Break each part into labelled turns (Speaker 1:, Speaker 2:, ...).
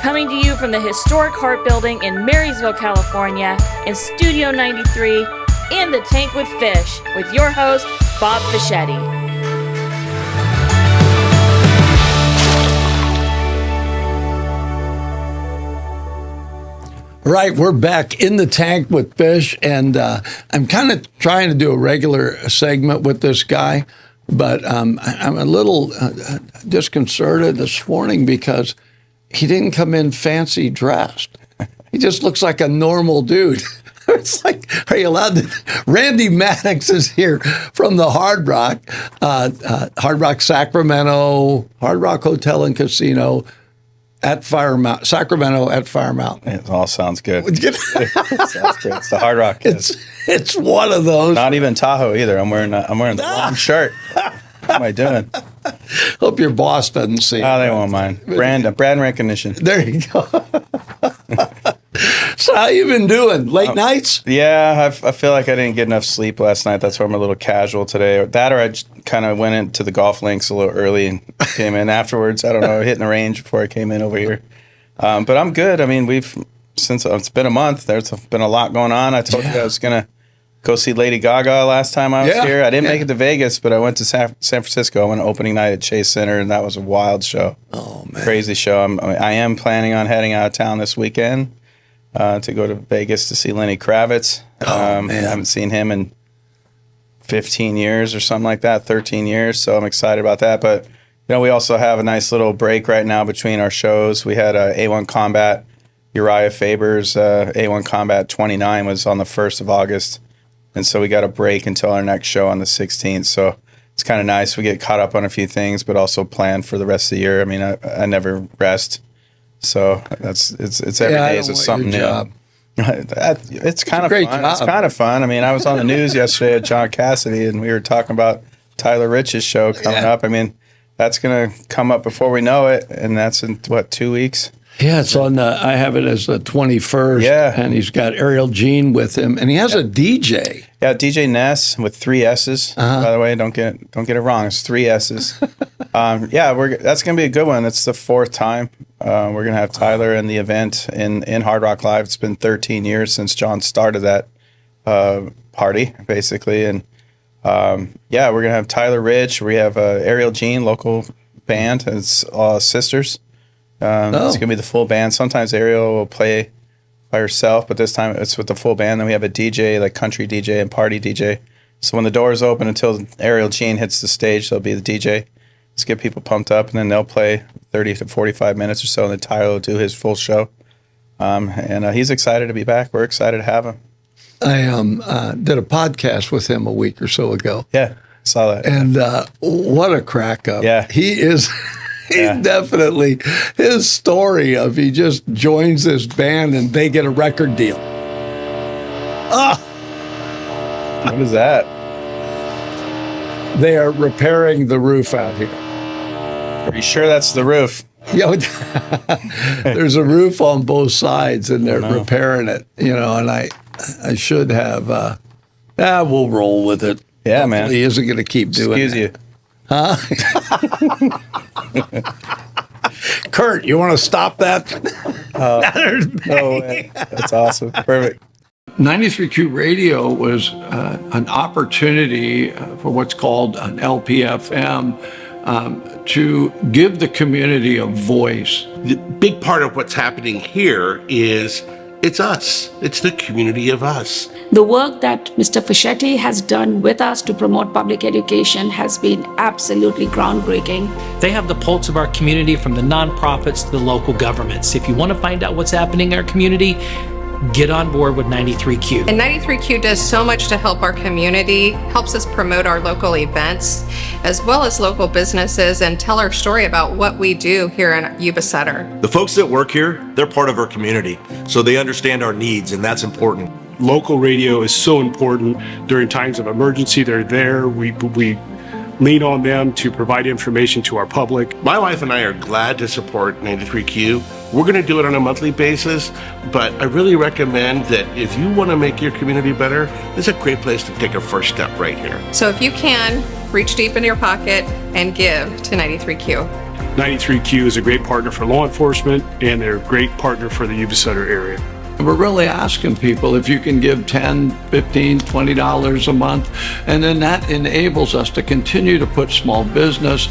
Speaker 1: Coming to you from the historic Hart Building in Marysville, California, in Studio 93, In the Tank with Fish, with your host, Bob Fischetti.
Speaker 2: Right, we're back in the tank with Fish, and I'm kind of trying to do a regular segment with this guy, but I'm a little disconcerted this morning because he didn't come in fancy dressed. He just looks like a normal dude. It's like, are you allowed to? Randy Maddocks is here from the Hard Rock Sacramento, Hard Rock Hotel and Casino. At Sacramento at Fire Mountain.
Speaker 3: It all sounds good. It sounds great. It's the Hard Rock.
Speaker 2: It's one of those.
Speaker 3: Not even Tahoe either. I'm wearing the wrong shirt. What am I doing?
Speaker 2: Hope your boss doesn't see it.
Speaker 3: Oh, they won't mind. Brand recognition.
Speaker 2: There you go. So how you been doing? Late nights?
Speaker 3: Yeah, I feel like I didn't get enough sleep last night. That's why I'm a little casual today. That or I kind of went into the golf links a little early and came in afterwards. I don't know, hitting the range before I came in over here. But I'm good. I mean, since it's been a month, there's been a lot going on. I told you I was going to go see Lady Gaga last time I was here. I didn't make it to Vegas, but I went to San Francisco. I went opening night at Chase Center, and that was a wild show.
Speaker 2: Oh, man.
Speaker 3: Crazy show. I am planning on heading out of town this weekend. To go to Vegas to see Lenny Kravitz. I haven't seen him in 15 years or something like that, 13 years, so I'm excited about that. But, we also have a nice little break right now between our shows. We had A1 Combat, Uriah Faber's A1 Combat 29 was on the 1st of August, and so we got a break until our next show on the 16th. So it's kind of nice. We get caught up on a few things, but also plan for the rest of the year. I mean, I never rest. So it's every day is something new. It's kind of fun. Job. It's kind of fun. I mean, I was on the news yesterday at John Cassidy, and we were talking about Tyler Rich's show coming up. I mean, that's going to come up before we know it, and that's in 2 weeks.
Speaker 2: Yeah, it's on. I have it as the 21st. Yeah, and he's got Ariel Jean with him, and he has a DJ.
Speaker 3: Yeah, DJ Ness with 3 S's. By the way, don't get it wrong. It's 3 S's. That's going to be a good one. It's the 4th time. We're going to have Tyler in the event in Hard Rock Live. It's been 13 years since John started that party, basically. And, we're going to have Tyler Rich. We have Ariel Jean, local band. It's Sisters. It's going to be the full band. Sometimes Ariel will play by herself, but this time it's with the full band. Then we have a DJ, like country DJ and party DJ. So when the doors open until Ariel Jean hits the stage, there'll be the DJ. Let's get people pumped up, and then they'll play 30 to 45 minutes or so, and then Tyler will do his full show. He's excited to be back. We're excited to have him.
Speaker 2: I did a podcast with him a week or so ago.
Speaker 3: Yeah, saw that.
Speaker 2: And what a crack up.
Speaker 3: Yeah.
Speaker 2: He is... He's definitely, his story of he just joins this band and they get a record deal.
Speaker 3: What is that?
Speaker 2: They are repairing the roof out here.
Speaker 3: Are you sure that's the roof?
Speaker 2: There's a roof on both sides and they're repairing it, and I should have, we'll roll with it.
Speaker 3: Yeah,
Speaker 2: Hopefully
Speaker 3: man.
Speaker 2: He isn't going to keep doing it.
Speaker 3: Excuse you.
Speaker 2: Huh? Kurt, you want to stop that?
Speaker 3: No way. That's awesome. Perfect.
Speaker 2: 93Q Radio was an opportunity for what's called an LPFM to give the community a voice.
Speaker 4: The big part of what's happening here is it's us. It's the community of us.
Speaker 5: The work that Mr. Fischetti has done with us to promote public education has been absolutely groundbreaking.
Speaker 6: They have the pulse of our community, from the nonprofits to the local governments. If you want to find out what's happening in our community, get on board with 93Q.
Speaker 7: And 93Q does so much to help our community, helps us promote our local events, as well as local businesses, and tell our story about what we do here in Yuba Sutter.
Speaker 8: The folks that work here, they're part of our community, so they understand our needs, and that's important.
Speaker 9: Local radio is so important during times of emergency. They're there. We lean on them to provide information to our public.
Speaker 4: My wife and I are glad to support 93Q. We're going to do it on a monthly basis, but I really recommend that if you want to make your community better, it's a great place to take a first step right here.
Speaker 7: So if you can, reach deep in your pocket and give to 93Q.
Speaker 9: 93Q is a great partner for law enforcement, and they're a great partner for the Yuba Sutter area.
Speaker 2: We're really asking people if you can give $10, $15, $20 a month, and then that enables us to continue to put small business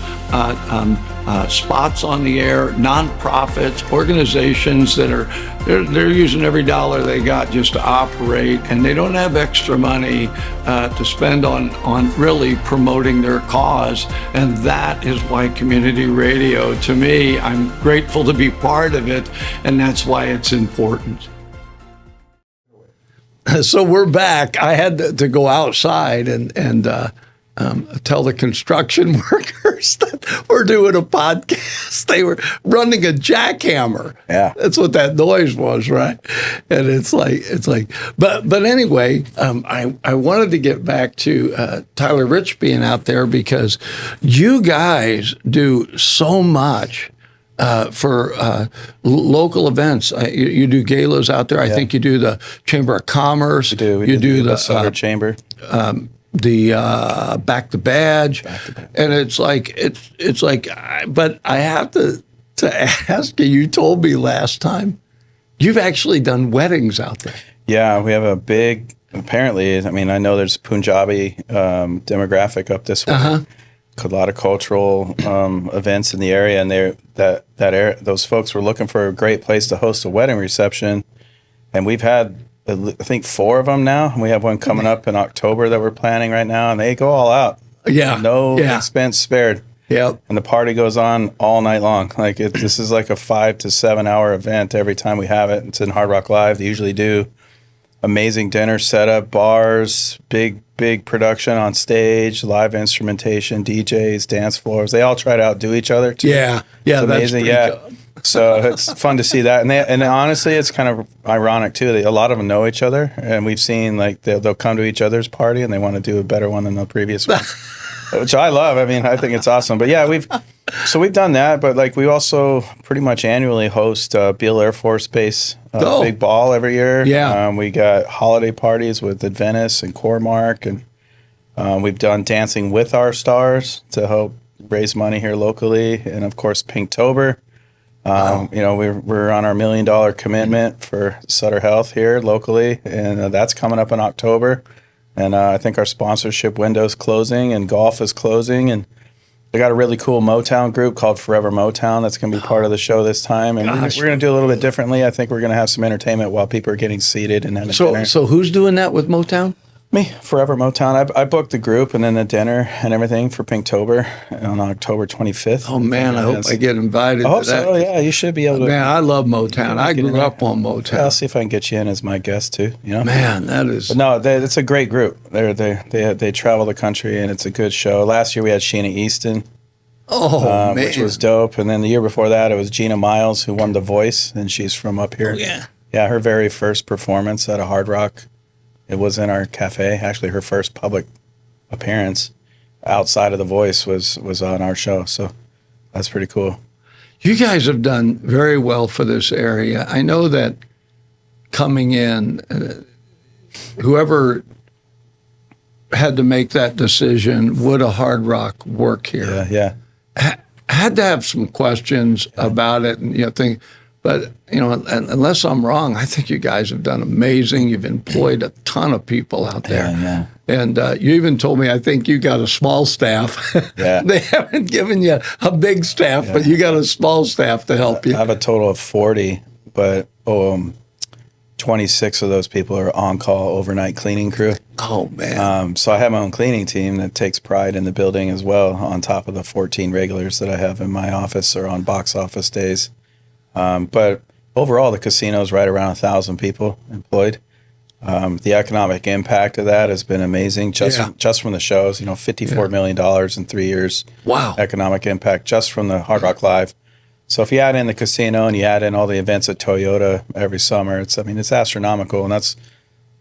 Speaker 2: spots on the air, nonprofits, organizations that are they're using every dollar they got just to operate, and they don't have extra money to spend on really promoting their cause. And that is why community radio, to me, I'm grateful to be part of it, and that's why it's important. So we're back. I had to go outside and tell the construction workers that we're doing a podcast. They were running a jackhammer.
Speaker 3: Yeah,
Speaker 2: that's what that noise was, right? And it's like. But anyway, I wanted to get back to Tyler Rich being out there, because you guys do so much. For local events, you do galas out there. I think you do the Chamber of Commerce.
Speaker 3: We do.
Speaker 2: You do the
Speaker 3: Sutter Chamber.
Speaker 2: The Back the Badge, and it's like. But I have to ask you. You told me last time you've actually done weddings out there.
Speaker 3: Yeah, we have a big. Apparently, I mean, I know there's Punjabi demographic up this way. A lot of cultural events in the area, and those folks were looking for a great place to host a wedding reception, and we've had I think 4 of them now. We have one coming up in October that we're planning right now, and they go all out.
Speaker 2: Yeah,
Speaker 3: no expense spared.
Speaker 2: Yep,
Speaker 3: and the party goes on all night long. Like this is like a 5 to 7 hour event every time we have it. It's in Hard Rock Live. They usually do amazing dinner setup, bars, big production on stage, live instrumentation, DJs, dance floors. They all try to outdo each other too.
Speaker 2: Yeah,
Speaker 3: it's amazing. So it's fun to see that, and honestly, it's kind of ironic too. A lot of them know each other, and we've seen like they'll come to each other's party and they want to do a better one than the previous one, which I love. I mean, I think it's awesome. But yeah, we've done that, but like we also pretty much annually host Beale Air Force Base. Big ball every year.
Speaker 2: Yeah.
Speaker 3: We got holiday parties with Adventist and Cormark, and we've done Dancing with Our Stars to help raise money here locally, and of course Pinktober. We're on our $1 million commitment for Sutter Health here locally, and that's coming up in October. And I think our sponsorship window is closing, and golf is closing, and they got a really cool Motown group called Forever Motown that's going to be part of the show this time. And we're going to do a little bit differently. I think we're going to have some entertainment while people are getting seated and having dinner.
Speaker 2: So who's doing that with Motown?
Speaker 3: Me, Forever Motown. I booked the group and then the dinner and everything for Pinktober on October 25th.
Speaker 2: Oh, man, I hope I get invited
Speaker 3: to that.
Speaker 2: So.
Speaker 3: Yeah, you should be able to.
Speaker 2: Man, I love Motown. I grew up on Motown.
Speaker 3: I'll see if I can get you in as my guest, too. You know?
Speaker 2: Man, that is...
Speaker 3: But no, it's a great group. They travel the country, and it's a good show. Last year, we had Sheena Easton.
Speaker 2: Man.
Speaker 3: Which was dope. And then the year before that, it was Gina Miles, who won The Voice, and she's from up here.
Speaker 2: Oh, yeah.
Speaker 3: Yeah, her very first performance at a Hard Rock, it was in our cafe. Actually, her first public appearance outside of The Voice was on our show. So that's pretty cool.
Speaker 2: You guys have done very well for this area. I know that coming in, whoever had to make that decision, would a Hard Rock work here?
Speaker 3: Yeah.
Speaker 2: Had to have some questions about it, and but unless I'm wrong, I think you guys have done amazing. You've employed a ton of people out there,
Speaker 3: yeah.
Speaker 2: And you even told me I think you got a small staff.
Speaker 3: Yeah,
Speaker 2: they haven't given you a big staff, but you got a small staff to help you.
Speaker 3: I have a total of 40, but 26 of those people are on-call overnight cleaning crew.
Speaker 2: Oh, man.
Speaker 3: So I have my own cleaning team that takes pride in the building as well, on top of the 14 regulars that I have in my office or on box office days. But overall, the casino's right around 1,000 people employed. The economic impact of that has been amazing just from the shows. $54 million in 3 years.
Speaker 2: Wow.
Speaker 3: Economic impact just from the Hard Rock Live. So if you add in the casino and you add in all the events at Toyota every summer, it's astronomical, and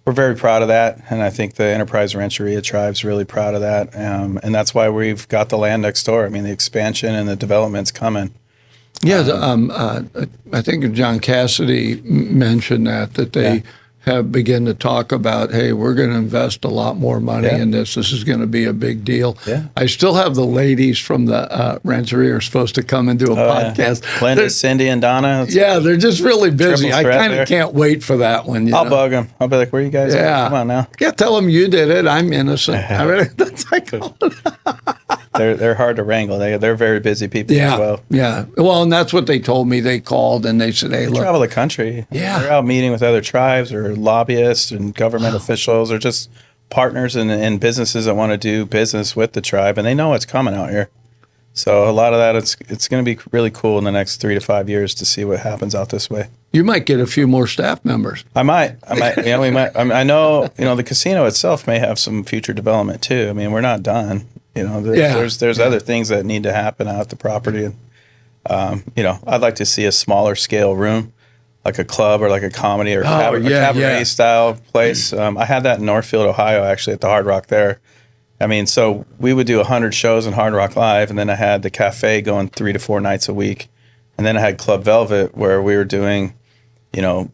Speaker 3: we're very proud of that. And I think the Enterprise Rancheria tribe's really proud of that, and that's why we've got the land next door. I mean, the expansion and the development's coming.
Speaker 2: Yeah, I think John Cassidy mentioned that they have begun to talk about, hey, we're going to invest a lot more money in this. This is going to be a big deal.
Speaker 3: Yeah.
Speaker 2: I still have the ladies from the Rancheria are supposed to come and do a podcast.
Speaker 3: Linda, Cindy, and Donna.
Speaker 2: They're just really busy. I kind of can't wait for that one.
Speaker 3: I'll bug them. I'll be like, where are you guys at? Come on now.
Speaker 2: Yeah, tell them you did it. I'm innocent. I mean, that's like,
Speaker 3: they're hard to wrangle. They're very busy people as well.
Speaker 2: Yeah. Well, and that's what they told me. They called and they said, hey,
Speaker 3: They
Speaker 2: look.
Speaker 3: travel the country.
Speaker 2: Yeah.
Speaker 3: They're out meeting with other tribes or lobbyists and government officials or just partners and businesses that want to do business with the tribe, and they know what's coming out here. So a lot of that, it's going to be really cool in the next 3 to 5 years to see what happens out this way.
Speaker 2: You might get a few more staff members.
Speaker 3: I might. We might. I know. The casino itself may have some future development too. I mean, we're not done. There's other things that need to happen out at the property, and I'd like to see a smaller scale room, like a club or like a comedy or cabaret style place. I had that in Northfield, Ohio, actually at the Hard Rock there. I mean, so we would do 100 shows in Hard Rock Live, and then I had the cafe going 3 to 4 nights a week, and then I had Club Velvet where we were doing,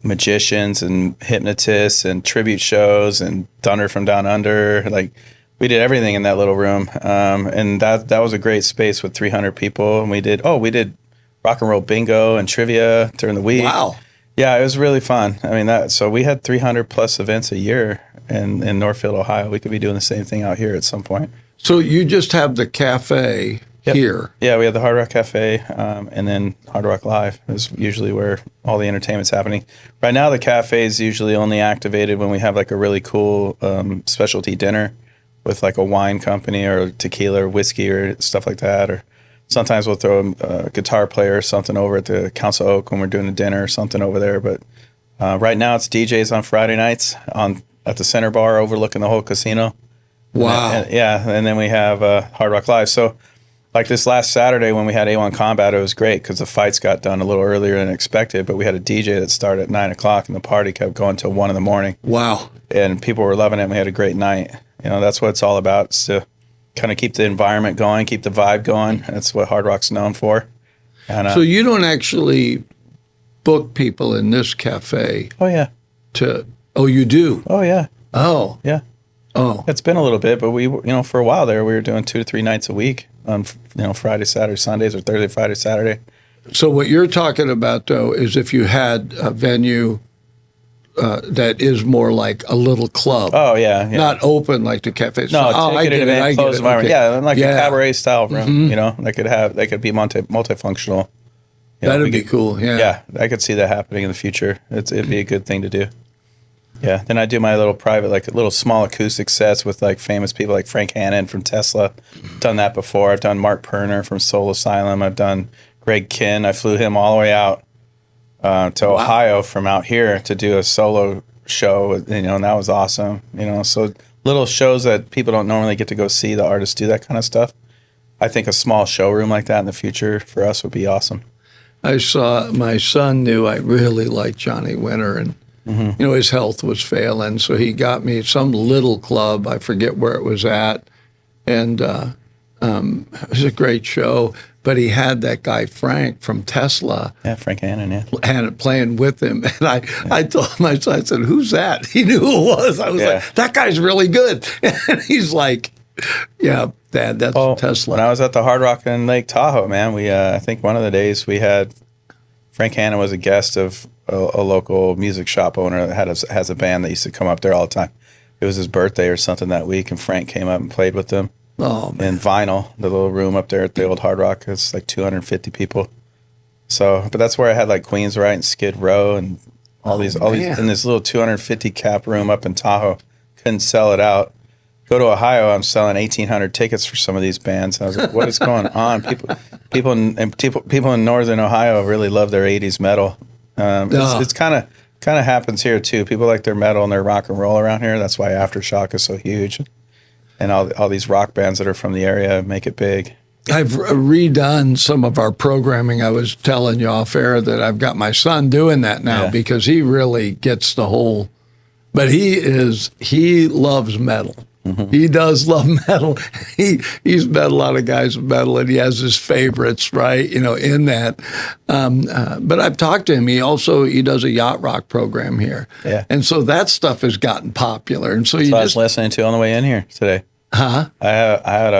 Speaker 3: magicians and hypnotists and tribute shows and Thunder from Down Under. Like, we did everything in that little room, and that was a great space with 300 people. And we did rock and roll bingo and trivia during the week.
Speaker 2: Wow.
Speaker 3: Yeah, it was really fun. I mean, so we had 300 plus events a year in Northfield, Ohio. We could be doing the same thing out here at some point.
Speaker 2: So you just have the cafe here?
Speaker 3: Yeah, we have the Hard Rock Cafe, and then Hard Rock Live is usually where all the entertainment's happening. Right now, the cafe is usually only activated when we have like a really cool specialty dinner with like a wine company or tequila or whiskey or stuff like that. Or sometimes we'll throw a guitar player or something over at the Council Oak when we're doing a dinner or something over there. But right now, it's DJs on Friday nights at the center bar overlooking the whole casino.
Speaker 2: Wow.
Speaker 3: And then we have Hard Rock Live. So like this last Saturday when we had A1 Combat, it was great because the fights got done a little earlier than expected, but we had a DJ that started at 9 o'clock and the party kept going till 1 in the morning.
Speaker 2: Wow.
Speaker 3: And people were loving it, and we had a great night. That's what it's all about. It's to kind of keep the environment going, keep the vibe going. That's what Hard Rock's known for. And,
Speaker 2: so you don't actually book people in this cafe?
Speaker 3: Oh, yeah.
Speaker 2: Oh, you do?
Speaker 3: Oh, yeah.
Speaker 2: Oh.
Speaker 3: Yeah.
Speaker 2: Oh.
Speaker 3: It's been a little bit, but we, for a while there, we were doing 2 to 3 nights a week on, Friday, Saturday, Sundays, or Thursday, Friday, Saturday.
Speaker 2: So what you're talking about, though, is if you had a venue that is more like a little club.
Speaker 3: Oh, yeah.
Speaker 2: Not open like the cafe.
Speaker 3: No, ticketed event, closed environment.
Speaker 2: Okay.
Speaker 3: Yeah, like a cabaret style room, they could be multifunctional.
Speaker 2: That'd be cool, yeah.
Speaker 3: Yeah, I could see that happening in the future. It'd be a good thing to do. Yeah, then I do my little private, like little small acoustic sets with like famous people like Frank Hannon from Tesla. Done that before. I've done Mark Perner from Soul Asylum. I've done Greg Kinn. I flew him all the way out to Ohio from out here to do a solo show, and that was awesome. So little shows that people don't normally get to go see the artists do that kind of stuff. I think a small showroom like that in the future for us would be awesome.
Speaker 2: I saw, my son knew I really liked Johnny Winter, and his health was failing, so he got me some little club. I forget where it was at, and it was a great show. But he had that guy Frank from Tesla.
Speaker 3: Yeah, Frank Hannon, yeah.
Speaker 2: And playing with him. And I told my son, I said, "Who's that?" He knew who it was. I was like, "That guy's really good." And he's like, "Yeah, Dad, that's Tesla."
Speaker 3: When I was at the Hard Rock in Lake Tahoe, man, we I think one of the days we had Frank Hannon was a guest of a local music shop owner that has a band that used to come up there all the time. It was his birthday or something that week, and Frank came up and played with them.
Speaker 2: Oh, man.
Speaker 3: In Vinyl, the little room up there at the old Hard Rock. It's like 250 people. So, but that's where I had like Queensryche and Skid Row and all these in this little 250 cap room up in Tahoe. Couldn't sell it out. Go to Ohio, I'm selling 1,800 tickets for some of these bands. And I was like, what is going on? People in Northern Ohio really love their 80s metal. It's kind of happens here too. People like their metal and their rock and roll around here. That's why Aftershock is so huge. And all these rock bands that are from the area make it big.
Speaker 2: I've redone some of our programming. I was telling you off air that I've got my son doing that now because he really gets the whole. But he loves metal. He does love metal. He's met a lot of guys with metal, and he has his favorites, right? In that. But I've talked to him. He does a yacht rock program here, and so that stuff has gotten popular. And so
Speaker 3: I was listening to on the way in here today.
Speaker 2: Huh?
Speaker 3: I had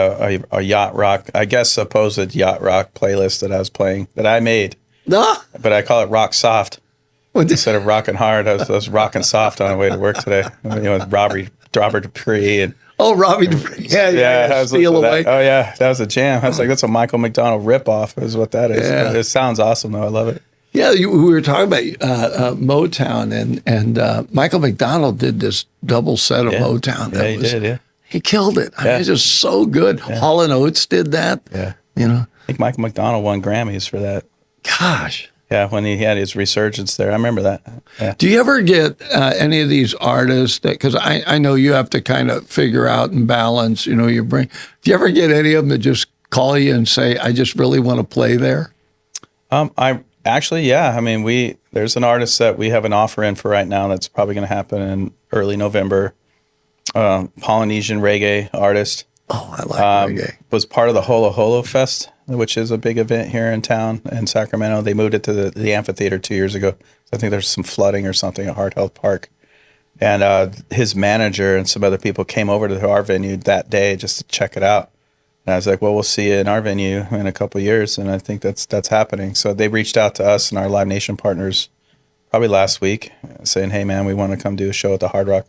Speaker 3: a yacht rock, I guess, supposed yacht rock playlist that I was playing that I made, but I call it rock soft. Instead of rocking hard, I was rocking soft on the way to work today. With Robert Dupree and
Speaker 2: Robbie Dupree.
Speaker 3: Steal Away. That was a jam. I was like, that's a Michael McDonald ripoff, is what that is.
Speaker 2: Yeah.
Speaker 3: It sounds awesome though. I love it.
Speaker 2: Yeah, we were talking about Motown, and Michael McDonald did this double set of Motown.
Speaker 3: He did. Yeah,
Speaker 2: he killed it. I mean, it's just so good. Hall & Oates did that.
Speaker 3: Yeah,
Speaker 2: I
Speaker 3: think Michael McDonald won Grammys for that.
Speaker 2: Gosh.
Speaker 3: Yeah, when he had his resurgence there. I remember that. Yeah.
Speaker 2: Do you ever get any of these artists that, because I know you have to kind of figure out and balance, your brain. Do you ever get any of them that just call you and say, I just really want to play there?
Speaker 3: I actually, yeah. I mean, there's an artist that we have an offer in for right now that's probably going to happen in early November. Polynesian reggae artist.
Speaker 2: Oh, I like reggae.
Speaker 3: Was part of the Holo Holo Fest, which is a big event here in town in Sacramento. They moved it to the amphitheater 2 years ago. I think there's some flooding or something at Heart Health Park. And his manager and some other people came over to our venue that day just to check it out. And I was like, well, we'll see you in our venue in a couple of years. And I think that's happening. So they reached out to us and our Live Nation partners probably last week saying, hey, man, we want to come do a show at the Hard Rock.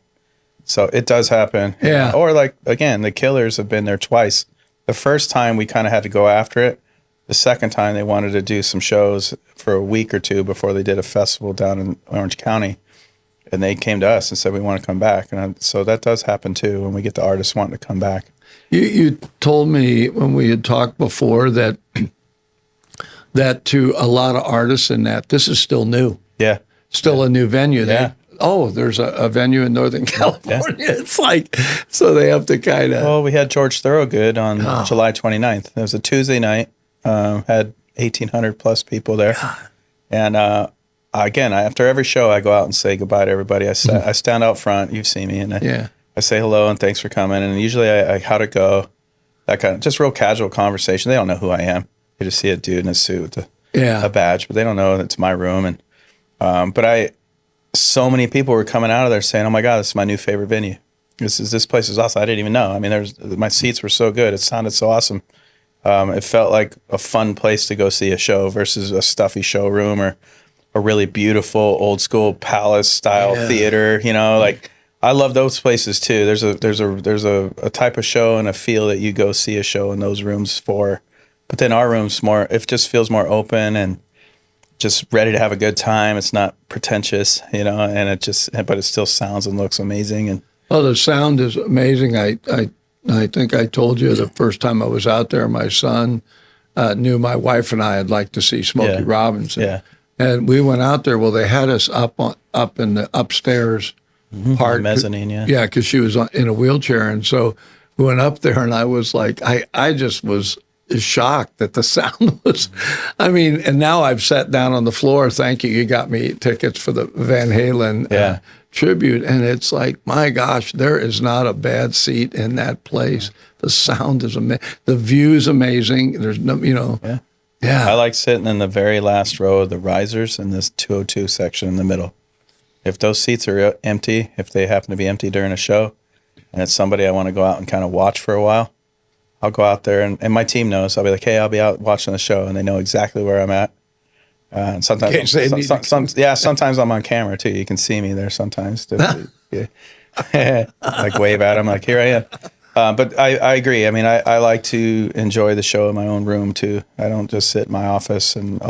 Speaker 3: So it does happen.
Speaker 2: Yeah.
Speaker 3: Or like, again, the Killers have been there twice. The first time we kind of had to go after it. The second time they wanted to do some shows for a week or two before they did a festival down in Orange County. And they came to us and said, we want to come back. And so that does happen too when we get the artists wanting to come back.
Speaker 2: You told me when we had talked before that to a lot of artists in that, this is still new.
Speaker 3: Yeah.
Speaker 2: Still a new venue.
Speaker 3: Yeah.
Speaker 2: There's a venue in Northern California. Yeah. It's like, so they have to kind of.
Speaker 3: Well, we had George Thorogood on July 29th. It was a Tuesday night. Had 1,800 plus people there. God. And again, after every show, I go out and say goodbye to everybody. I stand out front. You've seen me. And I say hello and thanks for coming. And usually how'd it go? That kind of just real casual conversation. They don't know who I am. They just see a dude in a suit with a badge, but they don't know it's my room. And so many people were coming out of there saying, "Oh my God, this is my new favorite venue. This place is awesome." I didn't even know. I mean, my seats were so good. It sounded so awesome. It felt like a fun place to go see a show versus a stuffy showroom or a really beautiful old school palace style theater. Like I love those places too. There's a type of show and a feel that you go see a show in those rooms for. But then our room's more. It just feels more open and just ready to have a good time. It's not pretentious, and but it still sounds and looks amazing. And
Speaker 2: the sound is amazing. I think I told you the first time I was out there, my son knew my wife and I had liked to see Smokey Robinson.
Speaker 3: Yeah.
Speaker 2: And we went out there. Well, they had us up in the upstairs part.
Speaker 3: The mezzanine, yeah.
Speaker 2: Yeah, because she was in a wheelchair. And so we went up there and I was like, I just was shocked that the sound was, and now I've sat down on the floor. Thank you. You got me tickets for the Van Halen tribute. And it's like, my gosh, there is not a bad seat in that place. The sound is amazing. The view is amazing. There's no, Yeah.
Speaker 3: I like sitting in the very last row of the risers in this 202 section in the middle. If those seats are empty, if they happen to be empty during a show, and it's somebody I want to go out and kind of watch for a while, I'll go out there, and my team knows. I'll be like, hey, I'll be out watching the show, and they know exactly where I'm at. And sometimes, sometimes I'm on camera too. You can see me there sometimes. Like wave at them, like here I am. But I agree. I like to enjoy the show in my own room too. I don't just sit in my office. And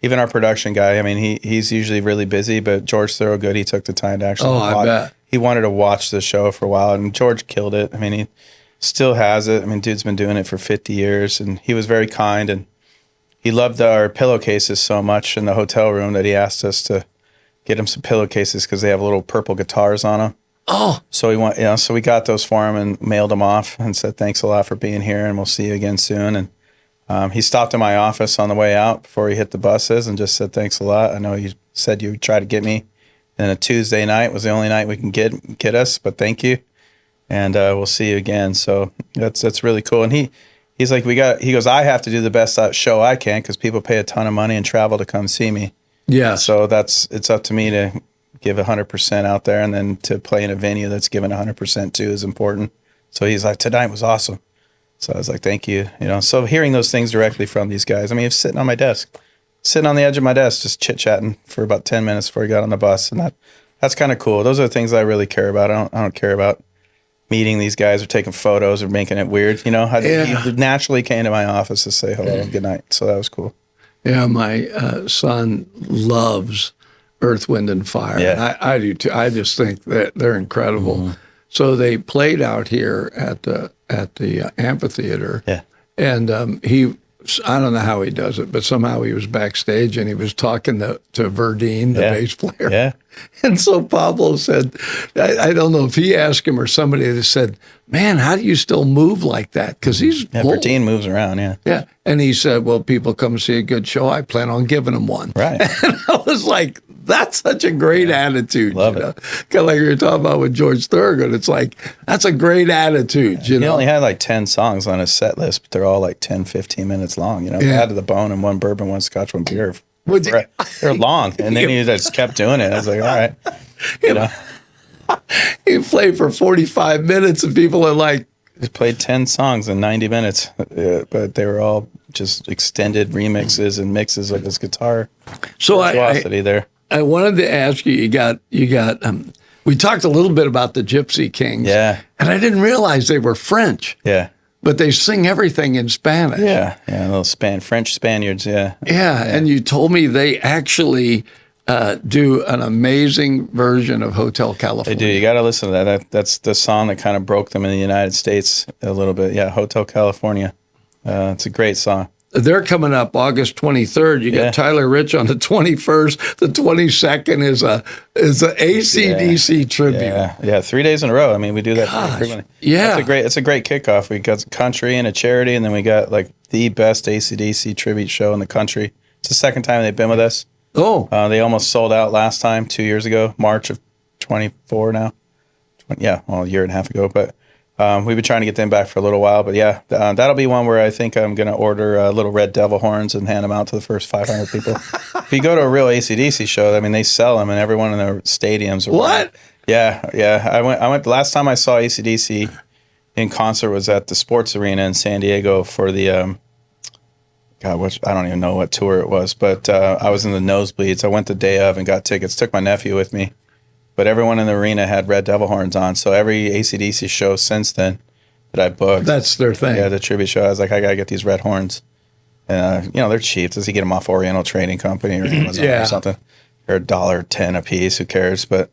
Speaker 3: even our production guy, he's usually really busy, but George Thorogood, he took the time to actually watch. I bet. He wanted to watch the show for a while, and George killed it. He still has it. Dude's been doing it for 50 years, and he was very kind, and he loved our pillowcases so much in the hotel room that he asked us to get him some pillowcases because they have little purple guitars on them.
Speaker 2: Oh,
Speaker 3: so we got those for him and mailed them off and said, thanks a lot for being here and we'll see you again soon. And he stopped in my office on the way out before he hit the buses and just said, thanks a lot. I know you said you would try to get me. And a Tuesday night was the only night we can get us, but thank you. and we'll see you again. So that's really cool. And he's like, he goes, I have to do the best show I can because people pay a ton of money and travel to come see me.
Speaker 2: Yeah.
Speaker 3: So it's up to me to give 100% out there, and then to play in a venue that's given 100% too is important. So he's like, tonight was awesome. So I was like, thank you. So hearing those things directly from these guys, I mean, it's sitting on my desk, sitting on the edge of my desk, just chit chatting for about 10 minutes before he got on the bus. And that's kind of cool. Those are the things I really care about. I don't care about meeting these guys or taking photos or making it weird. He naturally came to my office to say hello and good night. So that was cool.
Speaker 2: Yeah. My son loves Earth, Wind, and Fire.
Speaker 3: Yeah.
Speaker 2: And I do too. I just think that they're incredible. Mm-hmm. So they played out here at the amphitheater.
Speaker 3: Yeah.
Speaker 2: And I don't know how he does it, but somehow he was backstage and he was talking to Verdine, the bass player.
Speaker 3: Yeah.
Speaker 2: And so Pablo said, I don't know if he asked him or somebody that said, man, how do you still move like that? Because he's old.
Speaker 3: Verdine moves around, yeah.
Speaker 2: Yeah. And he said, well, people come see a good show. I plan on giving them one.
Speaker 3: Right.
Speaker 2: And I was like, that's such a great attitude.
Speaker 3: Love it.
Speaker 2: Kind of like you were talking about with George Thorogood. It's like, that's a great attitude.
Speaker 3: He only had like 10 songs on his set list, but they're all like 10, 15 minutes long. Add to the bone and one bourbon, one scotch, one beer. They're long. And then he just kept doing it. I was like, all right.
Speaker 2: He played for 45 minutes and people are like,
Speaker 3: he played 10 songs in 90 minutes, but they were all just extended remixes and mixes of his guitar.
Speaker 2: So
Speaker 3: virtuosity there.
Speaker 2: I wanted to ask you, we talked a little bit about the Gypsy Kings.
Speaker 3: Yeah.
Speaker 2: And I didn't realize they were French.
Speaker 3: Yeah.
Speaker 2: But they sing everything in Spanish.
Speaker 3: Yeah. Yeah. Little French Spaniards. Yeah.
Speaker 2: Yeah. And you told me they actually do an amazing version of Hotel California.
Speaker 3: They do. You got to listen to that. That's the song that kind of broke them in the United States a little bit. Yeah. Hotel California. It's a great song.
Speaker 2: They're coming up August 23rd. You got Tyler Rich on the 21st. The 22nd is a AC/DC tribute.
Speaker 3: Yeah, 3 days in a row. I mean, we do that pretty frequently.
Speaker 2: Yeah,
Speaker 3: it's a great kickoff. We got country and a charity, and then we got like the best AC/DC tribute show in the country. It's the second time they've been with us.
Speaker 2: Oh,
Speaker 3: they almost sold out last time 2 years ago, March of 24 now. A year and a half ago, but. We've been trying to get them back for a little while, but that'll be one where I think I'm going to order little red devil horns and hand them out to the first 500 people. If you go to a real AC/DC show, I mean, they sell them, and everyone in the stadiums.
Speaker 2: What?
Speaker 3: Yeah. I went. The last time I saw AC/DC in concert was at the Sports Arena in San Diego for the I don't even know what tour it was, but I was in the nosebleeds. I went the day of and got tickets. Took my nephew with me. But everyone in the arena had red devil horns on. So every AC/DC show since then that I booked.
Speaker 2: That's their thing.
Speaker 3: Yeah, the tribute show. I was like, I got to get these red horns. They're cheap. Does he get them off Oriental Trading Company or Amazon or something? They're $1.10 a piece. Who cares? But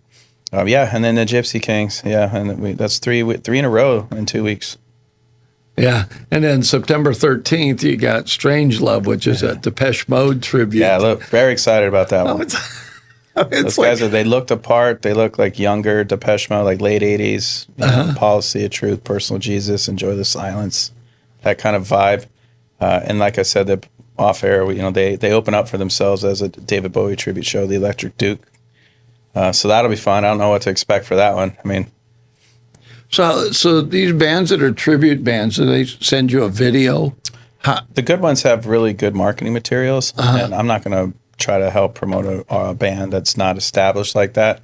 Speaker 3: and then the Gypsy Kings. Yeah, and that's three in a row in 2 weeks.
Speaker 2: Yeah, and then September 13th, you got Strange Love, which is a Depeche Mode tribute.
Speaker 3: Yeah, look, very excited about that one. Those guys, they looked apart. They look like younger Depeche Mode, like late 80s. Policy of Truth, Personal Jesus, Enjoy the Silence, that kind of vibe. And like I said, the off air, they open up for themselves as a David Bowie tribute show, the Electric Duke. So that'll be fun. I don't know what to expect for that one. I mean,
Speaker 2: so these bands that are tribute bands, do they send you a video?
Speaker 3: The good ones have really good marketing materials, and I'm not going to try to help promote a band that's not established like that.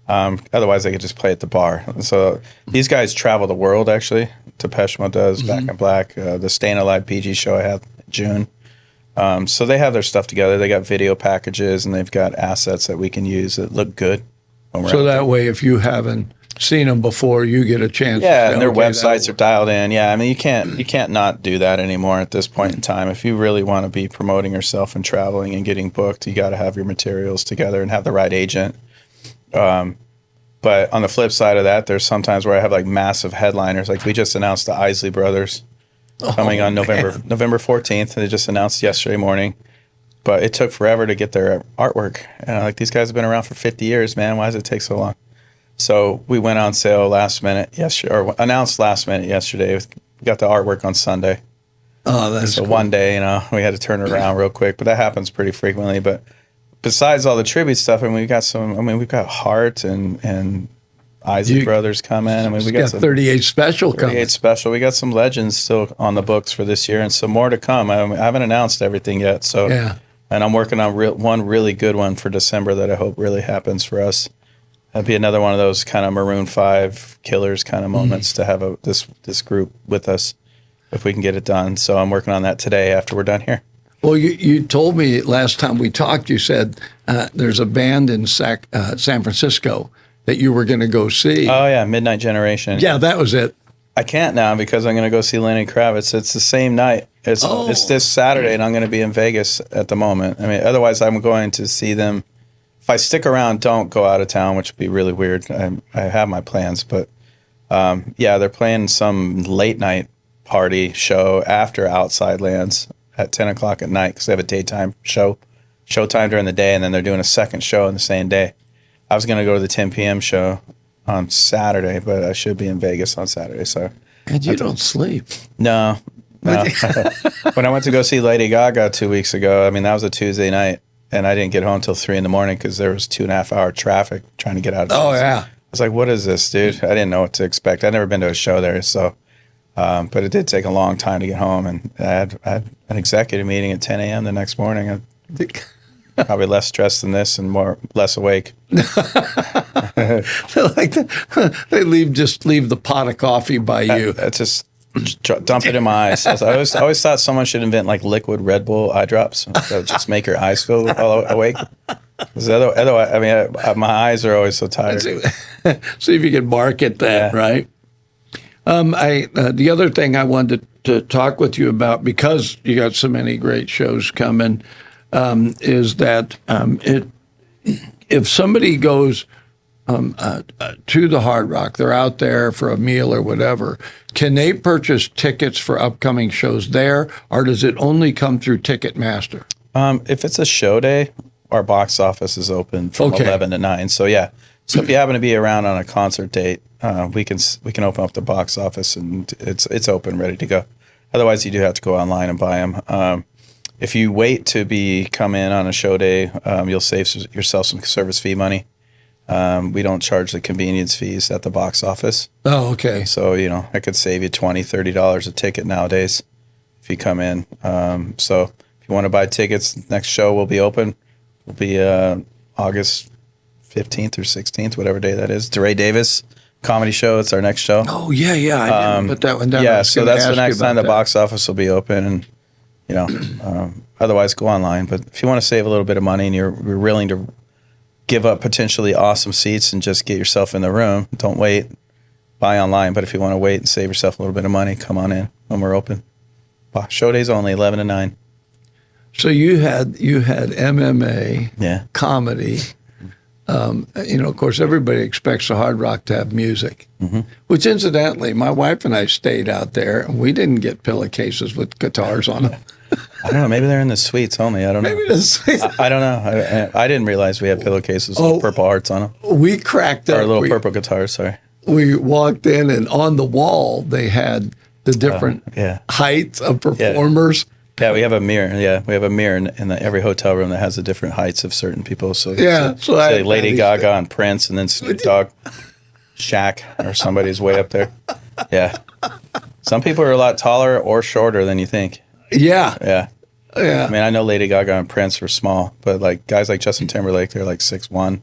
Speaker 3: Otherwise, they could just play at the bar. So these guys travel the world, actually. Depeche Mode does, Back in Black, the Staying Alive PG show I had in June. So they have their stuff together. They got video packages, and they've got assets that we can use that look good.
Speaker 2: So that way, if you haven't seen them before, you get a chance.
Speaker 3: Yeah, and their websites are dialed in. Yeah, I mean, you can't not do that anymore at this point in time. If you really want to be promoting yourself and traveling and getting booked, you got to have your materials together and have the right agent. But on the flip side of that, there's sometimes where I have like massive headliners. Like we just announced the Isley Brothers coming on November 14th. They just announced yesterday morning. But it took forever to get their artwork. Like these guys have been around for 50 years, man. Why does it take so long? So we went on sale last minute yesterday, or announced last minute yesterday. We got the artwork on Sunday.
Speaker 2: Oh, that's
Speaker 3: so
Speaker 2: cool.
Speaker 3: One day, we had to turn it around real quick, but that happens pretty frequently. But besides all the tribute stuff, we've got Heart and Isaac Brothers coming. I mean, we got some
Speaker 2: 38 Special coming.
Speaker 3: 38 Special. We got some legends still on the books for this year, and some more to come. I haven't announced everything yet, so
Speaker 2: Yeah.
Speaker 3: And I'm working on one really good one for December that I hope really happens for us. That'd be another one of those kind of Maroon 5 Killers kind of moments to have this group with us if we can get it done. So I'm working on that today after we're done here.
Speaker 2: Well, you told me last time we talked, you said there's a band in San Francisco that you were going to go see.
Speaker 3: Oh, yeah, Midnight Generation.
Speaker 2: Yeah, that was it.
Speaker 3: I can't now because I'm going to go see Lenny Kravitz. It's the same night. It's this Saturday, and I'm going to be in Vegas at the moment. I mean, otherwise I'm going to see them. If I stick around, don't go out of town, which would be really weird. I have my plans, but yeah, they're playing some late night party show after Outside Lands at 10 o'clock at night because they have a daytime showtime during the day, and then they're doing a second show on the same day. I was going to go to the 10 p.m. show on Saturday, but I should be in Vegas on Saturday. So,
Speaker 2: and you don't sleep.
Speaker 3: No. When I went to go see Lady Gaga 2 weeks ago, I mean, that was a Tuesday night, and I didn't get home until 3 a.m. because there was 2.5 hour traffic trying to get out of
Speaker 2: Oh,
Speaker 3: Vegas.
Speaker 2: yeah.
Speaker 3: I was like, what is this, dude? I didn't know what to expect. I'd never been to a show there, so, but it did take a long time to get home, and I had an executive meeting at 10 a.m. the next morning. I'm probably less stressed than this and less awake.
Speaker 2: They just leave the pot of coffee by you.
Speaker 3: That's just dump it in my eyes. I always thought someone should invent like liquid Red Bull eye drops that would just make your eyes feel all awake. Otherwise, I mean, my eyes are always so tired.
Speaker 2: See if you can market that, right? The other thing I wanted to talk with you about, because you got so many great shows coming, is that if somebody goes to the Hard Rock, they're out there for a meal or whatever, can they purchase tickets for upcoming shows there, or does it only come through Ticketmaster?
Speaker 3: If it's a show day, our box office is open from 11 to 9. So yeah, so if you happen to be around on a concert date, we can open up the box office and it's open, ready to go. Otherwise, you do have to go online and buy them. If you wait to come in on a show day, you'll save yourself some service fee money. We don't charge the convenience fees at the box office.
Speaker 2: Oh, okay.
Speaker 3: So, I could save you $20, $30 a ticket nowadays if you come in. So if you want to buy tickets, next show will be open. Will be August 15th or 16th, whatever day that is. DeRay Davis comedy show. It's our next show.
Speaker 2: Oh, yeah. I didn't put that one down.
Speaker 3: Yeah, so that's the next time the box office will be open. And, otherwise go online. But if you want to save a little bit of money and you're willing to give up potentially awesome seats and just get yourself in the room, don't wait. Buy online. But if you want to wait and save yourself a little bit of money, come on in when we're open. Show days only, 11 to 9.
Speaker 2: So you had MMA, comedy. Of course, everybody expects the Hard Rock to have music, which incidentally, my wife and I stayed out there, and we didn't get pillowcases with guitars on them.
Speaker 3: I don't know. Maybe they're in the suites only. I don't know.
Speaker 2: Maybe the suites.
Speaker 3: I don't know. I didn't realize we had pillowcases with purple hearts on them.
Speaker 2: We cracked up.
Speaker 3: Or little purple guitars, sorry.
Speaker 2: We walked in, and on the wall, they had the different heights of performers.
Speaker 3: Yeah, we have a mirror. Yeah, we have a mirror in every hotel room that has the different heights of certain people. So say Lady Gaga and Prince, and then Snoop Dogg, Shaq, or somebody's way up there. Yeah, some people are a lot taller or shorter than you think.
Speaker 2: Yeah.
Speaker 3: I mean, I know Lady Gaga and Prince were small, but like guys like Justin Timberlake, they're like 6'1",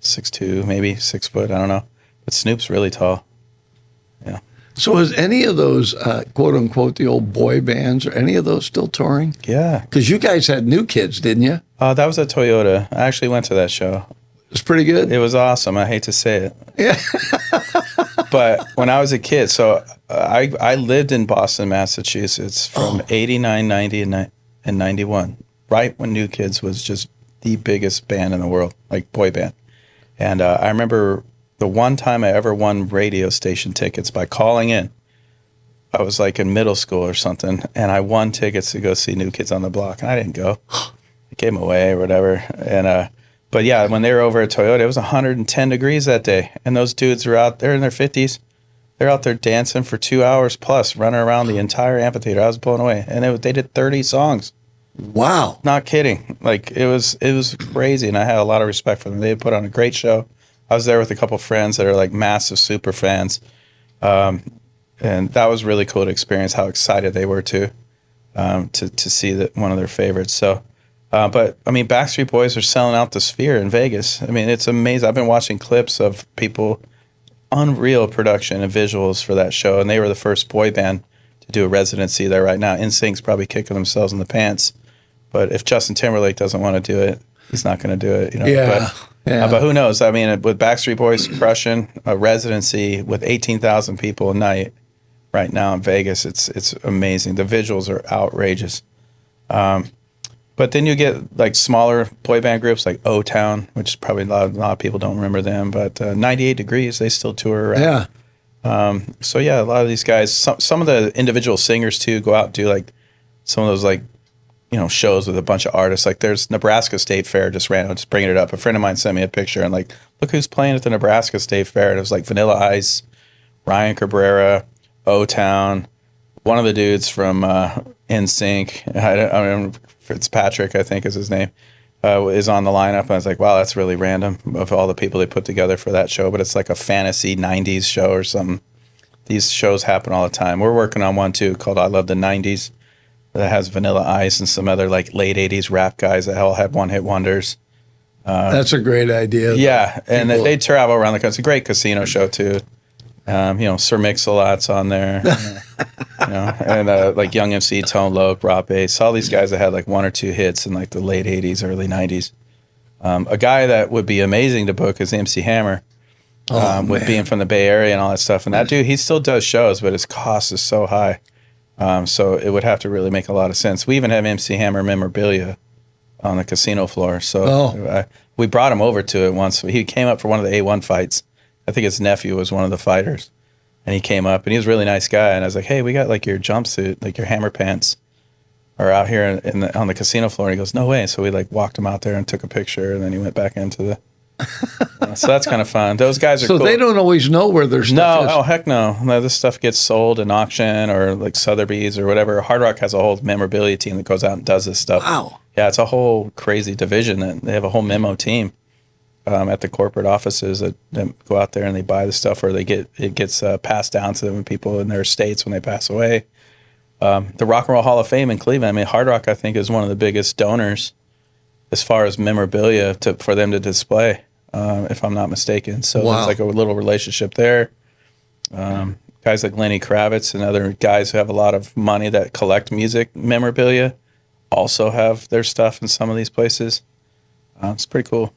Speaker 3: 6'2", maybe 6 foot. I don't know, but Snoop's really tall. Yeah.
Speaker 2: So is any of those, quote unquote, the old boy bands, or any of those still touring?
Speaker 3: Yeah.
Speaker 2: Because you guys had New Kids, didn't you?
Speaker 3: That was at Toyota. I actually went to that show.
Speaker 2: It was pretty good.
Speaker 3: It was awesome. I hate to say it.
Speaker 2: Yeah.
Speaker 3: But when I was a kid, so I lived in Boston, Massachusetts from 89, 90, and 91, right when New Kids was just the biggest band in the world, like boy band. And I remember the one time I ever won radio station tickets by calling in. I was like in middle school or something, and I won tickets to go see New Kids on the Block, and I didn't go. I gave them away or whatever. And but yeah, when they were over at Toyota, it was 110 degrees that day, and those dudes were out there in their 50s. They're out there dancing for 2 hours plus, running around the entire amphitheater. I was blown away, and they did 30 songs.
Speaker 2: Wow,
Speaker 3: not kidding. Like it was crazy, and I had a lot of respect for them. They put on a great show. I was there with a couple friends that are like massive super fans. And that was really cool to experience how excited they were to see that one of their favorites. So, but I mean, Backstreet Boys are selling out the Sphere in Vegas. I mean, it's amazing. I've been watching clips of people, unreal production and visuals for that show, and they were the first boy band to do a residency there right now. NSYNC's probably kicking themselves in the pants, but if Justin Timberlake doesn't want to do it, he's not going to do it. You know. But who knows? I mean, with Backstreet Boys crushing a residency with 18,000 people a night right now in Vegas, it's amazing. The visuals are outrageous. But then you get like smaller boy band groups like O-Town, which probably a lot of people don't remember them, but 98 Degrees, they still tour around. Yeah. So yeah, a lot of these guys, some of the individual singers too go out and do like some of those like, you know, shows with a bunch of artists. Like there's Nebraska State Fair, just bringing it up. A friend of mine sent me a picture and like, look who's playing at the Nebraska State Fair. And it was like Vanilla Ice, Ryan Cabrera, O-Town, one of the dudes from NSYNC, I don't know, Fitzpatrick, I think is his name, is on the lineup. And I was like, wow, that's really random of all the people they put together for that show. But it's like a fantasy 90s show or something. These shows happen all the time. We're working on one too called I Love the 90s that has Vanilla Ice and some other like late 80s rap guys that all had one-hit wonders.
Speaker 2: That's a great idea.
Speaker 3: Yeah, and they travel around the country. It's a great casino show too. You know, Sir Mix-a-Lot's on there, you know, and like Young MC, Tone Loc, Rob Bass, all these guys that had like one or two hits in like the late 80s, early 90s. A guy that would be amazing to book is MC Hammer, with being from the Bay Area and all that stuff. And that dude, he still does shows, but his cost is so high. So it would have to really make a lot of sense. We even have MC Hammer memorabilia on the casino floor. So we brought him over to it once. He came up for one of the A1 fights. I think his nephew was one of the fighters, and he came up, and he was a really nice guy. And I was like, "Hey, we got like your jumpsuit, like your hammer pants, are out here on the casino floor." And he goes, "No way!" So we like walked him out there and took a picture, and then he went back into the. So that's kind of fun. Those guys are. So cool.
Speaker 2: They don't always know where their stuff is.
Speaker 3: Oh heck no! This stuff gets sold in auction or like Sotheby's or whatever. Hard Rock has a whole memorabilia team that goes out and does this stuff.
Speaker 2: Wow.
Speaker 3: Yeah, it's a whole crazy division that they have a whole memo team. At the corporate offices that go out there and they buy the stuff, or it gets passed down to them people in their estates when they pass away. The Rock and Roll Hall of Fame in Cleveland, I mean, Hard Rock, I think, is one of the biggest donors as far as memorabilia for them to display, if I'm not mistaken. So There's like a little relationship there. Guys like Lenny Kravitz and other guys who have a lot of money that collect music memorabilia also have their stuff in some of these places. It's pretty cool.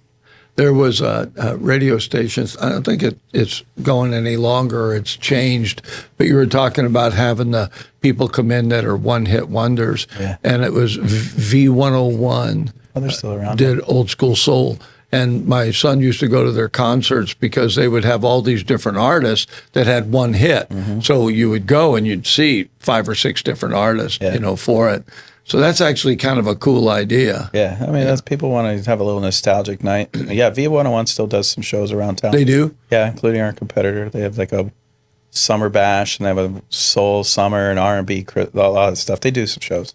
Speaker 2: There was radio stations. I don't think it's going any longer. It's changed. But you were talking about having the people come in that are one-hit wonders. Yeah. And it was V101.
Speaker 3: Oh, they're still around.
Speaker 2: Did Old School Soul. And my son used to go to their concerts because they would have all these different artists that had one hit. Mm-hmm. So you would go and you'd see 5 or 6 different artists, you know, for it. So that's actually kind of a cool idea.
Speaker 3: Yeah, I mean, that's people want to have a little nostalgic night. Yeah, V101 still does some shows around town.
Speaker 2: They do?
Speaker 3: Yeah, including our competitor. They have like a summer bash, and they have a soul summer and R&B, a lot of stuff. They do some shows.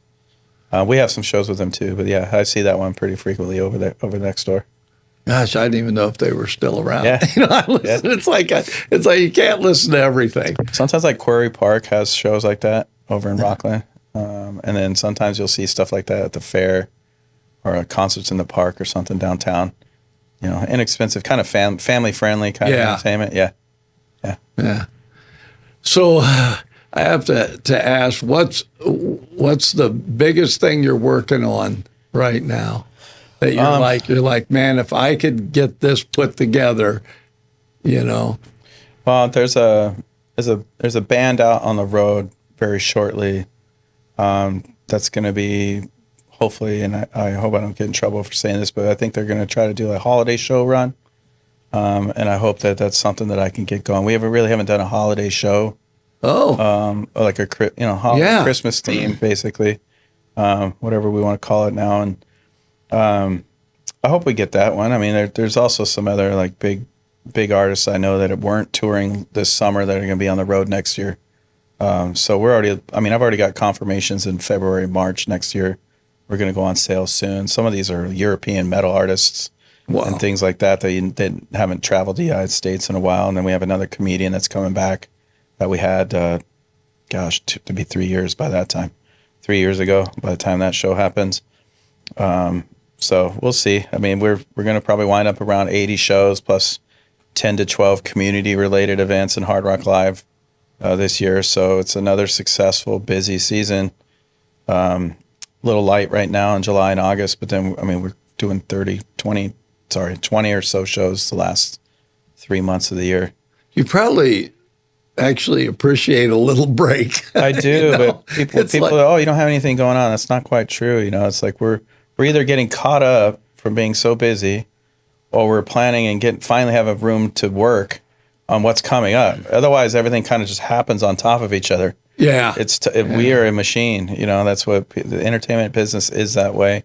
Speaker 3: We have some shows with them too, but yeah, I see that one pretty frequently over next door.
Speaker 2: Gosh, I didn't even know if they were still around.
Speaker 3: Yeah,
Speaker 2: you know, I listen. Yeah. It's like you can't listen to everything.
Speaker 3: Sometimes like Quarry Park has shows like that over in Rockland. And then sometimes you'll see stuff like that at the fair or concerts in the park or something downtown. You know, inexpensive, kind of family-friendly kind of entertainment. Yeah. So I have to ask, what's the biggest thing you're working on right now that you're like, man, if I could get this put together, you know? Well, there's a band out on the road very shortly. That's going to be hopefully, and I hope I don't get in trouble for saying this, but I think they're going to try to do a holiday show run. And I hope that that's something that I can get going. We haven't done a holiday show. Oh. Like a Christmas theme, basically. Whatever we want to call it now. And I hope we get that one. I mean, there's also some other like big artists I know that weren't touring this summer that are going to be on the road next year. So I've already got confirmations in February, March next year. We're going to go on sale soon. Some of these are European metal artists and things like that that haven't traveled to the United States in a while. And then we have another comedian that's coming back that we had, to be 3 years by that time. 3 years ago, by the time that show happens. So we'll see. I mean, we're going to probably wind up around 80 shows plus 10 to 12 community-related events in Hard Rock Live this year. So it's another successful, busy season. A little light right now in July and August, but then, I mean, we're doing 20 or so shows the last 3 months of the year.
Speaker 2: You probably actually appreciate a little break.
Speaker 3: I do, but people like, oh, you don't have anything going on. That's not quite true. It's like we're either getting caught up from being so busy, or we're planning and finally have a room to work on what's coming up. Otherwise, everything kind of just happens on top of each other.
Speaker 2: Yeah.
Speaker 3: We are a machine. That's what the entertainment business is that way.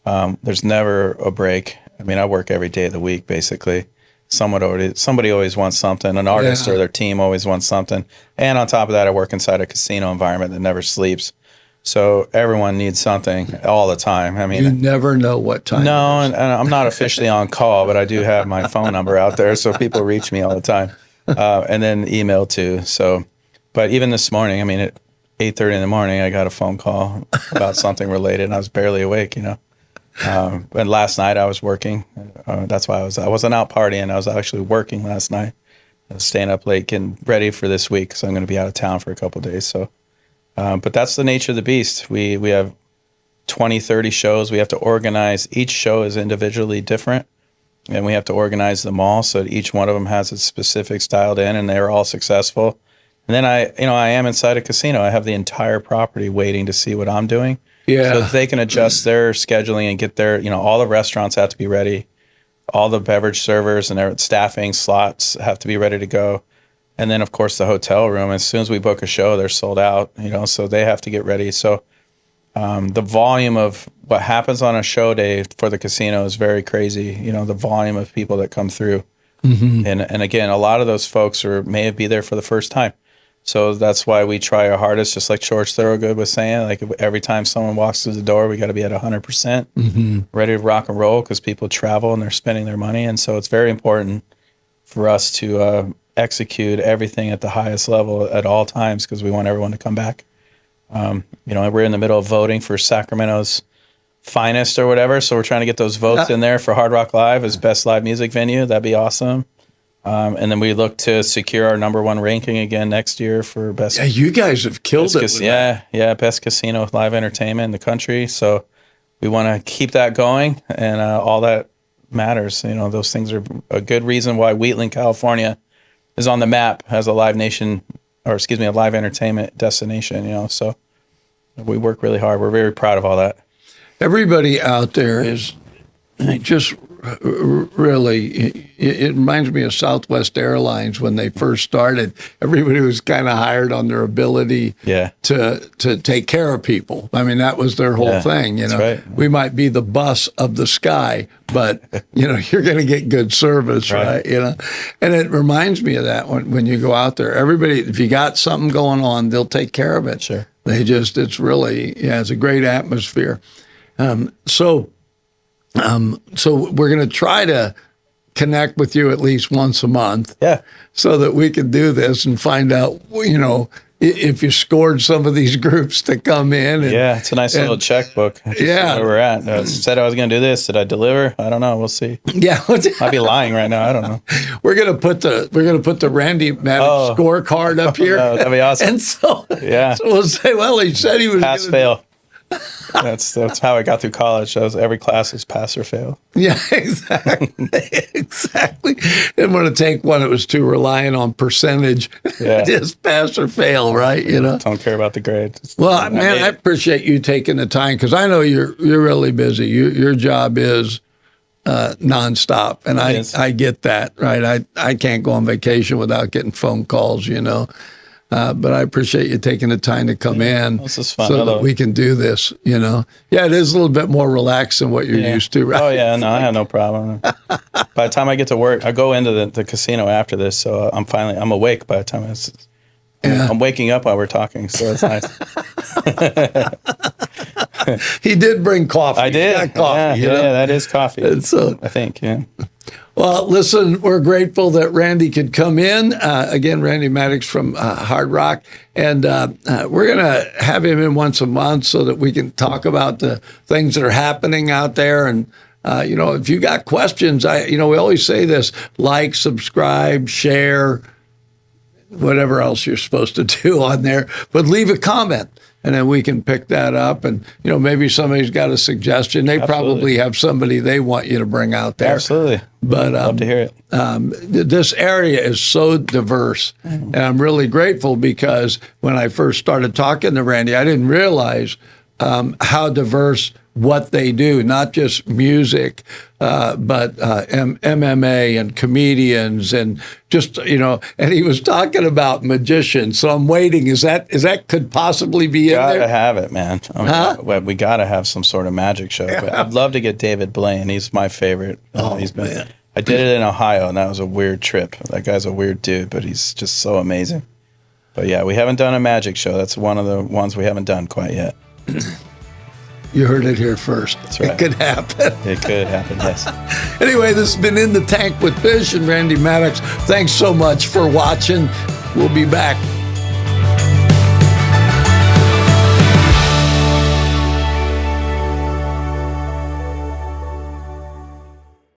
Speaker 3: There's never a break. I mean, I work every day of the week, basically. Somebody always wants something. An artist or their team always wants something. And on top of that, I work inside a casino environment that never sleeps. So everyone needs something all the time. I mean,
Speaker 2: you never know what time.
Speaker 3: No, and I'm not officially on call, but I do have my phone number out there, so people reach me all the time, and then email too. So, but even this morning, I mean, at 8:30 in the morning, I got a phone call about something related, and I was barely awake. And last night I was working. That's why I wasn't out partying. I was actually working last night. I was staying up late, getting ready for this week, because I'm going to be out of town for a couple of days. So. But that's the nature of the beast. We have 20, 30 shows. We have to organize. Each show is individually different, and we have to organize them all so that each one of them has its specifics dialed in, and they're all successful. And then I am inside a casino. I have the entire property waiting to see what I'm doing.
Speaker 2: Yeah.
Speaker 3: So that they can adjust their scheduling and get their, all the restaurants have to be ready. All the beverage servers and their staffing slots have to be ready to go. And then, of course, the hotel room, as soon as we book a show, they're sold out, so they have to get ready. So the volume of what happens on a show day for the casino is very crazy, the volume of people that come through. Mm-hmm. And again, a lot of those folks may be there for the first time. So that's why we try our hardest, just like George Thorogood was saying, like every time someone walks through the door, we got to be at 100% ready to rock and roll, because people travel and they're spending their money. And so it's very important for us to execute everything at the highest level at all times, because we want everyone to come back. We're in the middle of voting for Sacramento's finest or whatever, so we're trying to get those votes in there for Hard Rock Live as best live music venue. That'd be awesome. And then we look to secure our #1 ranking again next year for best.
Speaker 2: Yeah, you guys have killed it.
Speaker 3: Best casino with live entertainment in the country. So we want to keep that going, and all that matters. Those things are a good reason why Wheatland, California, is on the map as a live live entertainment destination, so we work really hard. We're very proud of all that.
Speaker 2: Everybody out there is just really, it reminds me of Southwest Airlines when they first started. Everybody was kind of hired on their ability to take care of people. I mean, that was their whole thing.
Speaker 3: That's right.
Speaker 2: We might be the bus of the sky, but you're going to get good service, right? And it reminds me of that when you go out there. Everybody, if you got something going on, they'll take care of it.
Speaker 3: Sure.
Speaker 2: It's really, it's a great atmosphere. So we're going to try to connect with you at least once a month, so that we can do this and find out, if you scored some of these groups to come in. And,
Speaker 3: it's a nice little checkbook. Where we're at. Said I was going to do this. Did I deliver? I don't know. We'll see.
Speaker 2: Yeah,
Speaker 3: I'd be lying right now. I don't know.
Speaker 2: We're going to put the Randy Maddocks scorecard up here.
Speaker 3: No, that'd be awesome.
Speaker 2: And so we'll say, well, he said he was
Speaker 3: pass fail. That's how I got through college. Every class was pass or fail.
Speaker 2: Yeah, exactly. Exactly. Didn't want to take one that was too reliant on percentage. Just pass or fail, right?
Speaker 3: Don't care about the grade.
Speaker 2: Well, I appreciate you taking the time, because I know you're really busy. Your job is nonstop, and I get that, right? I can't go on vacation without getting phone calls, But I appreciate you taking the time to come in.
Speaker 3: This is fun.
Speaker 2: So that we can do this, Yeah, it is a little bit more relaxed than what you're used to, right?
Speaker 3: Oh, yeah. No, I have no problem. By the time I get to work, I go into the casino after this, so I'm awake by the time I'm waking up while we're talking, so it's nice.
Speaker 2: He did bring coffee.
Speaker 3: I did.
Speaker 2: He got coffee,
Speaker 3: Yeah, that is coffee.
Speaker 2: And so,
Speaker 3: I think, yeah.
Speaker 2: well, listen, we're grateful that Randy could come in. Again, Randy Maddocks from Hard Rock. And we're going to have him in once a month so that we can talk about the things that are happening out there. And, if you got questions, we always say this: like, subscribe, share, whatever else you're supposed to do on there. But leave a comment. And then we can pick that up. And, maybe somebody's got a suggestion. They probably have somebody they want you to bring out there.
Speaker 3: Absolutely.
Speaker 2: But
Speaker 3: love to hear it.
Speaker 2: This area is so diverse. And I'm really grateful because when I first started talking to Randy, I didn't realize how diverse what they do, not just music, but MMA and comedians and just, and he was talking about magicians. So I'm waiting. Is that could possibly be in there?
Speaker 3: Gotta have it, man. We gotta have some sort of magic show. But I'd love to get David Blaine. He's my favorite. Man. I did it in Ohio, and that was a weird trip. That guy's a weird dude, but he's just so amazing. But yeah, we haven't done a magic show. That's one of the ones we haven't done quite yet.
Speaker 2: You heard it here first.
Speaker 3: That's right.
Speaker 2: It could happen.
Speaker 3: It could happen, yes.
Speaker 2: Anyway, this has been In the Tank with Fish and Randy Maddocks. Thanks so much for watching. We'll be back